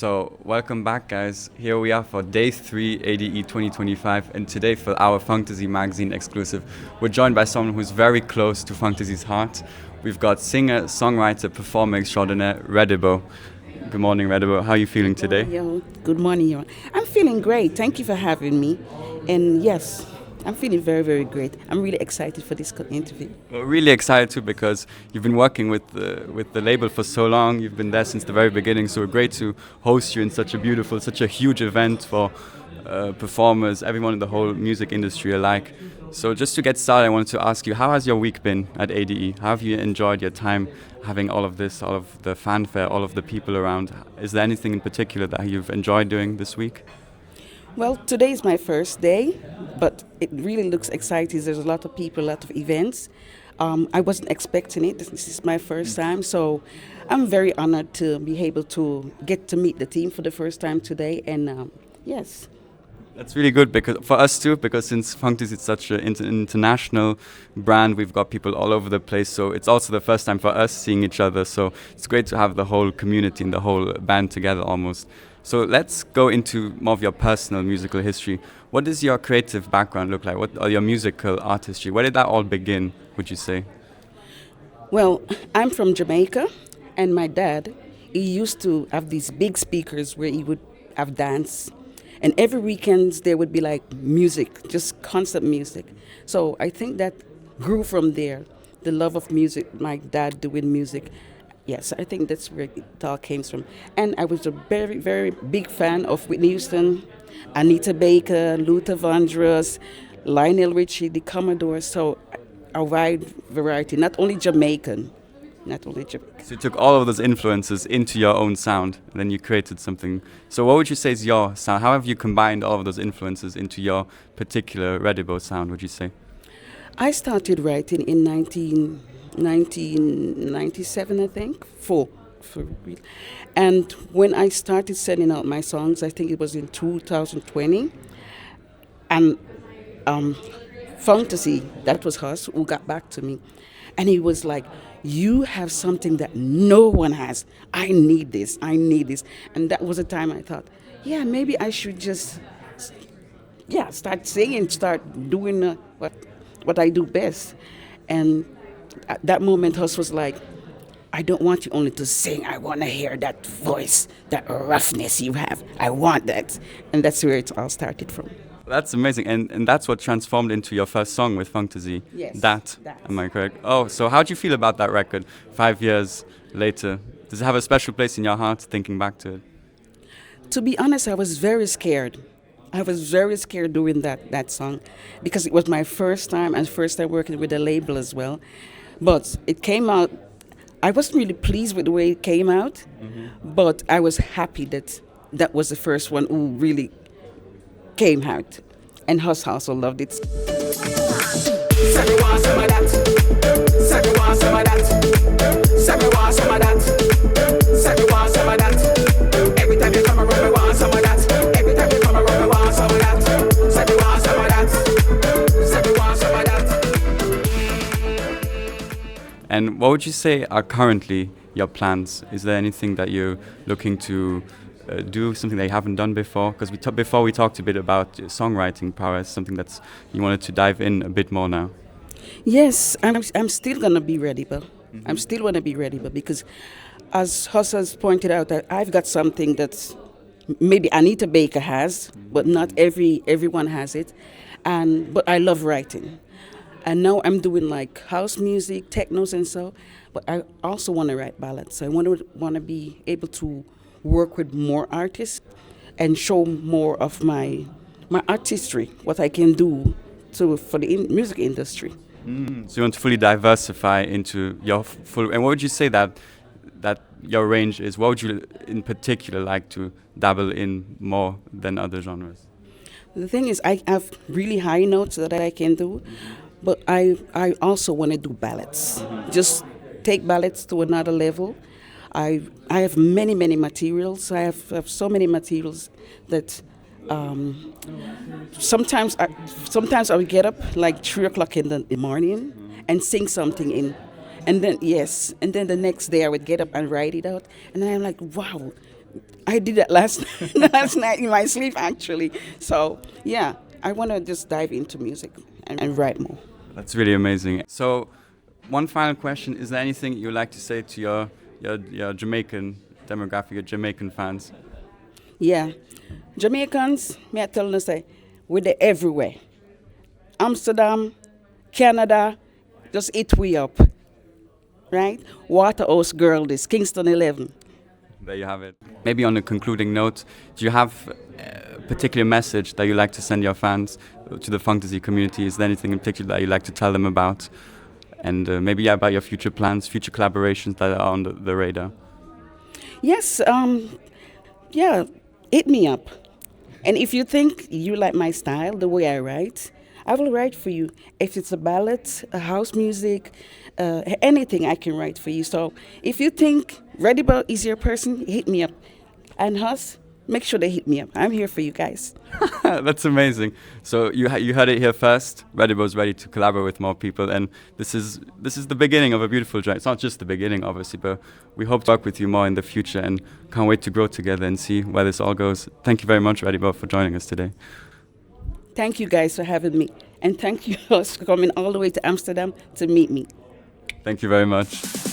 So, welcome back, guys. Here we are for day 3 ADE 2025, and today for our Funktasy Magazine Exclusive, we're joined by someone who's very close to Funktasy's heart. We've got singer, songwriter, performer extraordinaire, Reddibo. Good morning, Reddibo. How are you feeling today? Good morning, Youhan. I'm feeling great. Thank you for having me. And yes, I'm feeling very, very great. I'm really excited for this interview. Well, really excited too because you've been working with the label for so long. You've been there since the very beginning. So we're great to host you in such a beautiful, such a huge event for performers, everyone in the whole music industry alike. So just to get started, I wanted to ask you, how has your week been at ADE? How have you enjoyed your time having all of this, all of the fanfare, all of the people around? Is there anything in particular that you've enjoyed doing this week? Well, today is my first day, but it really looks exciting. There's a lot of people, a lot of events. I wasn't expecting it. This is my first time, so I'm very honored to be able to get to meet the team for the first time today. And yes. That's really good because for us too, because since Funktasy is such an international brand, we've got people all over the place. So it's also the first time for us seeing each other. So it's great to have the whole community and the whole band together almost. So let's go into more of your personal musical history. What does your creative background look like? What are your musical artistry? Where did that all begin, would you say? Well, I'm from Jamaica, and my dad, he used to have these big speakers where he would have dance. And every weekend there would be like music, just constant music. So I think that grew from there, the love of music, my dad doing music. Yes, I think that's where it all came from. And I was a very, very big fan of Whitney Houston, Anita Baker, Luther Vandross, Lionel Richie, the Commodores. So a wide variety, not only Jamaican. So you took all of those influences into your own sound, and then you created something. So what would you say is your sound? How have you combined all of those influences into your particular Reddibo sound, would you say? I started writing in 1997, I think, for real. And when I started sending out my songs, I think it was in 2020, and Funktasy, that was Hoss, who got back to me, and he was like, "You have something that no one has. I need this. And that was a time I thought, yeah, maybe I should just, start singing, start doing what I do best. And at that moment, Hoss was like, I don't want you only to sing. I want to hear that voice, that roughness you have. I want that. And that's where it all started from. That's amazing. And that's what transformed into your first song with Funktasy. Yes. That. Am I correct? Oh, so how do you feel about that record 5 years later? Does it have a special place in your heart, thinking back to it? To be honest, I was very scared. I was very scared doing that song because it was my first time working with a label as well. But it came out, I wasn't really pleased with the way it came out, but I was happy that was the first one who really came out. And Hoss also loved it. Every time you come around, we want some of that. Every time you come around, we want some of that. Say we want some of that. Say we want some of that. And what would you say are currently your plans? Is there anything that you're looking to do, something that you haven't done before? Because before we talked a bit about songwriting prowess, something that's you wanted to dive in a bit more now. Yes, and I'm still going to be Reddibo. I'm still going to be Reddibo because, as Hoss has pointed out, I've got something that maybe Anita Baker has, but not everyone has it. But I love writing. And now I'm doing like house music, technos and so, but I also want to write ballads. I want to be able to work with more artists and show more of my artistry, what I can do for the music industry. So you want to fully diversify into your full. And what would you say that your range is? What would you in particular like to dabble in more than other genres? The thing is, I have really high notes that I can do, but I also want to do ballads. Just take ballads to another level. I have many materials. I have so many materials that sometimes I would get up like 3 o'clock in the morning and sing something in, and then the next day I would get up and write it out, and then I'm like, wow, I did that last last night in my sleep, actually. So yeah, I want to just dive into music and write more. That's really amazing. So, one final question: is there anything you'd like to say to your Jamaican demographic, your Jamaican fans? Yeah, Jamaicans, me I tell them say, we're there everywhere. Amsterdam, Canada, just eat we up, right? Waterhouse Girl, this Kingston 11. There you have it. Maybe on a concluding note, do you have a particular message that you like to send your fans to the Funktasy community? Is there anything in particular that you like to tell them about? And maybe about your future plans, future collaborations that are on the radar? Yes, yeah, hit me up. And if you think you like my style, the way I write, I will write for you. If it's a ballad, a house music, anything I can write for you. So if you think Reddibo is your person, hit me up. And Hoss, make sure they hit me up. I'm here for you guys. That's amazing. So you heard it here first. Reddibo's ready to collaborate with more people, and this is the beginning of a beautiful journey. It's not just the beginning, obviously, but we hope to work with you more in the future, and can't wait to grow together and see where this all goes. Thank you very much, Reddibo, for joining us today. Thank you guys for having me. And thank you Hoss for coming all the way to Amsterdam to meet me. Thank you very much.